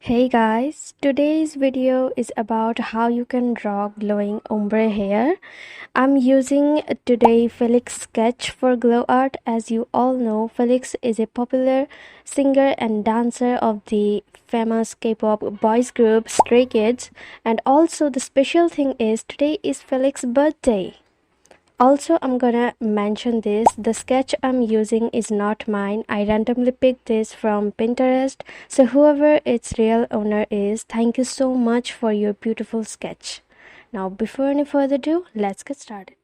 Hey guys, today's video is about how you can draw glowing ombre hair. I'm using today Felix sketch for Glowart. As you all know, Felix is a popular singer and dancer of the famous K-pop boys group Straykids, and also the special thing is today is Felix's birthday. Also, I'm gonna mention this, the sketch I'm using is not mine. I randomly picked this from Pinterest. So whoever its real owner is, thank you so much for your beautiful sketch. Now, before any further ado, let's get started.